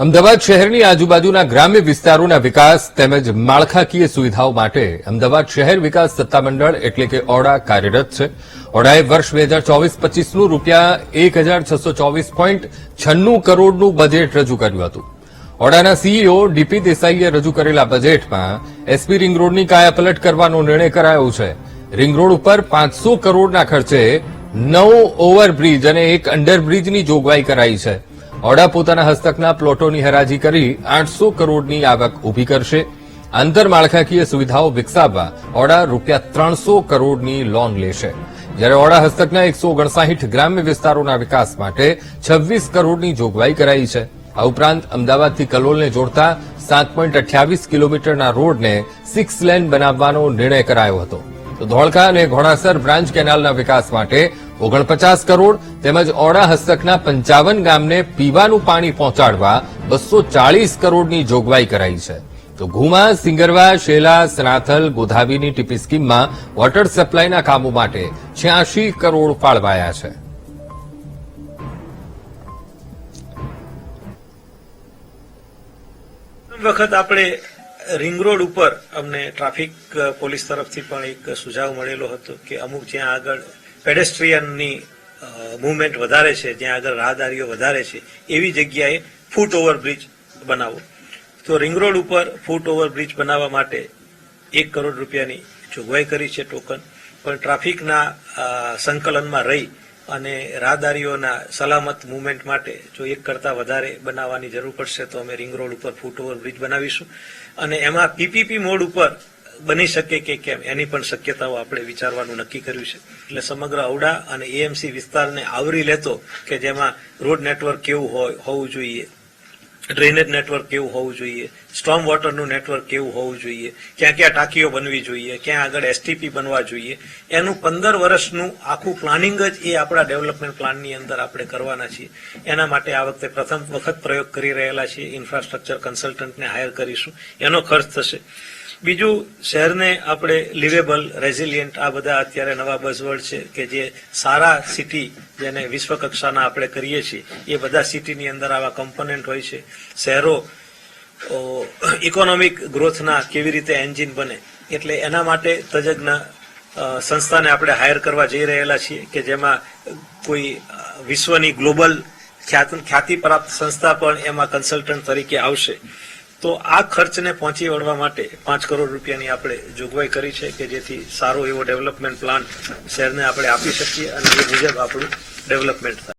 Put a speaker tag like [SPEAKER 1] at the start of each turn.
[SPEAKER 1] અમદાવાદ શહેરની આજુબાજુના ગ્રામ્ય વિસ્તારોના વિકાસ તેમજ માળખાકીય સુવિધાઓ માટે અમદાવાદ શહેર વિકાસ સત્તામંડળ એટલે કે ઓડા કાર્યરત છે. ઓડાએ વર્ષ 2024-25નું ₹624.96 કરોડનું બજેટ રજૂ કર્યું હતું. ઓડાના સીઈઓ ડીપી દેસાઈએ રજૂ કરેલા બજેટમાં એસપી રિંગ રોડની કાયાપલટ કરવાનો નિર્ણય કરાયો છે. રિંગ રોડ ઉપર 500 કરોડના ખર્ચે 9 ઓવરબ્રિજ અને 1 અંડરબ્રિજની જોગવાઈ કરાઈ છે. ઓડા પોતાના હસ્તકના પ્લોટોની હરાજી કરી 800 કરોડની આવક ઉભી કરશે. આંતરમાળખાકીય સુવિધાઓ વિકસાવવા ઓડા ₹300 કરોડની લોન લેશે. જ્યારે ઓડા હસ્તકના 159 ગ્રામ્ય વિસ્તારોના વિકાસ માટે 26 કરોડની જોગવાઈ કરાઈ છે. આ ઉપરાંત અમદાવાદથી કલોલને જોડતા 7.28 કિલોમીટરના રોડને 6 લેન બનાવવાનો નિર્ણય કરાયો હતો. તો ધોળકા અને ઘોડાસર બ્રાન્ચ કેનાલના વિકાસ માટે 49 કરોડ તેમજ ઓડા હસ્તકના 55 ગામને પીવાનું પાણી પહોંચાડવા 240 કરોડની જોગવાઈ કરાઈ છે. તો ઘુમા, સિંગરવા, શેલા, સનાથલ, ગોધાવીની ટીપી સ્કીમમાં વોટર સપ્લાયના કામો માટે 86 કરોડ ફાળવાયા છે.
[SPEAKER 2] વખત આપણે રિંગ રોડ ઉપર અમને ટ્રાફિક પોલીસ તરફથી પણ એક સુઝાવ મળેલો હતો કે અમુક જ્યાં આગળ પેડેસ્ટ્રીયનની મૂવમેન્ટ વધારે છે, જ્યાં આગળ રાહદારીઓ વધારે છે, એવી જગ્યાએ ફૂટ ઓવરબ્રિજ બનાવો. તો રિંગ રોડ ઉપર ફૂટ ઓવરબ્રિજ બનાવવા માટે 1 કરોડ રૂપિયાની જોગવાઈ કરી છે ટોકન. પણ ટ્રાફિકના સંકલનમાં રહી અને રાહદારીઓના સલામત મૂવમેન્ટ માટે જો 1 કરતા વધારે બનાવવાની જરૂર પડશે તો અમે રિંગ રોડ ઉપર ફૂટ ઓવરબ્રિજ બનાવીશું. અને એમાં પીપીપી મોડ ઉપર બની શકે કે કેમ એની પણ શક્યતાઓ આપણે વિચારવાનું નક્કી કર્યું છે. એટલે સમગ્ર ઔડા અને એએમસી વિસ્તારને આવરી લેતો કે જેમાં રોડ નેટવર્ક કેવું હોવું જોઈએ, ડ્રેનેજ નેટવર્ક કેવું હોવું જોઈએ, સ્ટોર્મ વોટરનું નેટવર્ક કેવું હોવું જોઈએ, ક્યાં ક્યાં ટાંકીઓ બનવી જોઈએ, ક્યાં આગળ એસટીપી બનવા જોઈએ, એનું 15 વર્ષનું આખું પ્લાનિંગ જ એ આપણા ડેવલપમેન્ટ પ્લાનની અંદર આપણે કરવાના છીએ. એના માટે આ વખતે પ્રથમ વખત પ્રયોગ કરી રહેલા છીએ. ઇન્ફ્રાસ્ટ્રક્ચર કન્સલ્ટન્ટને હાયર કરીશું, એનો ખર્ચ થશે. બીજું, શહેરને આપણે લિવેબલ, રેઝિલિયન્ટ, આ બધા અત્યારે નવા બઝવર્ડ છે કે જે સારા સિટી જેને વિશ્વ કક્ષાના આપણે કરીએ છીએ એ બધા સિટીની અંદર આવા કમ્પોનન્ટ હોય છે. શહેરો ઇકોનોમિક ગ્રોથના કેવી રીતે એન્જિન બને, એટલે એના માટે તજજ્ઞ સંસ્થાને આપણે હાયર કરવા જઈ રહેલા છીએ કે જેમાં કોઈ વિશ્વની ગ્લોબલ ખ્યાતિ પ્રાપ્ત સંસ્થા પણ એમાં કન્સલ્ટન્ટ તરીકે આવશે. તો આ ખર્ચને પહોંચી વળવા માટે 5 કરોડ રૂપિયાની આપણે જોગવાઈ કરી છે કે જેથી સારો એવો ડેવલપમેન્ટ પ્લાન શહેરને આપણે આપી શકીએ અને એ મુજબ આપણું ડેવલપમેન્ટ થાય.